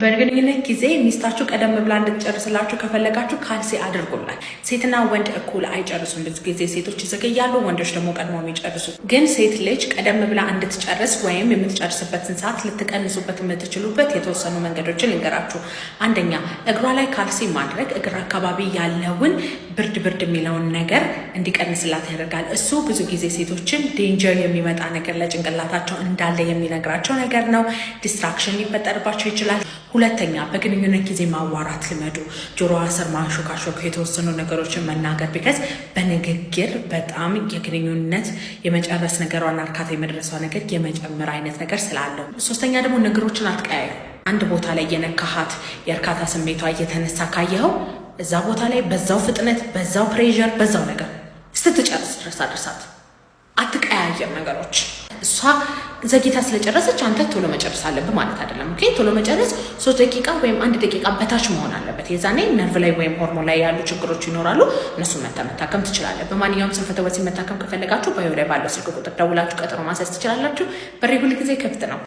በግንኙነት ጊዜ ሚስታችሁ ቀደም ብላ እንድትጨርስላችሁ ከፈለጋችሁ ካልሲ አድርጉላት። ሴትና ወንድ እኩል አይጨርሱም። ብዙ ጊዜ ሴቶች ይዘገያሉ፣ ወንዶች ደግሞ ቀድሞ የሚጨርሱ። ግን ሴት ልጅ ቀደም ብላ እንድትጨርስ ወይም የምትጨርስበትን ሰዓት ልትቀንሱበት የምትችሉበት የተወሰኑ መንገዶችን ልንገራችሁ። አንደኛ፣ እግሯ ላይ ካልሲ ማድረግ እግር አካባቢ ያለውን ብርድ የሚለውን ነገር እንዲቀንስላት ያደርጋል። እሱ ብዙ ጊዜ ሴቶችን ዴንጀር የሚመጣ ነገር ለጭንቅላታቸው እንዳለ የሚነግራቸው ነገር ነው። ዲስትራክሽን ሊፈጠርባቸው ይችላል። ሁለተኛ፣ በግንኙነት ጊዜ ማዋራት ልመዱ። ጆሮዋ ስር ማሾካሾክ፣ የተወሰኑ ነገሮችን መናገር። ቢከዝ በንግግር በጣም የግንኙነት የመጨረስ ነገሯና እርካታ የመድረሷ ነገር የመጨመር አይነት ነገር ስላለው። ሶስተኛ ደግሞ ነገሮችን አትቀያዩ። አንድ ቦታ ላይ የነካሃት የእርካታ ስሜቷ እየተነሳ ካየኸው እዛ ቦታ ላይ በዛው ፍጥነት፣ በዛው ፕሬዠር፣ በዛው ነገር ስትጨርስ ድረስ አድርሳት። አትቀያየር ነገሮች። እሷ ዘግይታ ስለጨረሰች አንተ ቶሎ መጨረስ አለብህ ማለት አይደለም። ኦኬ፣ ቶሎ መጨረስ 3 ደቂቃ ወይም 1 ደቂቃ በታች መሆን አለበት። የዛኔ ነርቭ ላይ ወይም ሆርሞን ላይ ያሉ ችግሮች ይኖራሉ። እነሱን መታከም ትችላለህ። በማንኛውም ስንፈተ ወሲብ መታከም ከፈለጋችሁ ባዮ ላይ ባለው ስልክ ቁጥር ደውላችሁ ቀጠሮ ማስያዝ ትችላላችሁ። በሬ ሁል ጊዜ ክፍት ነው።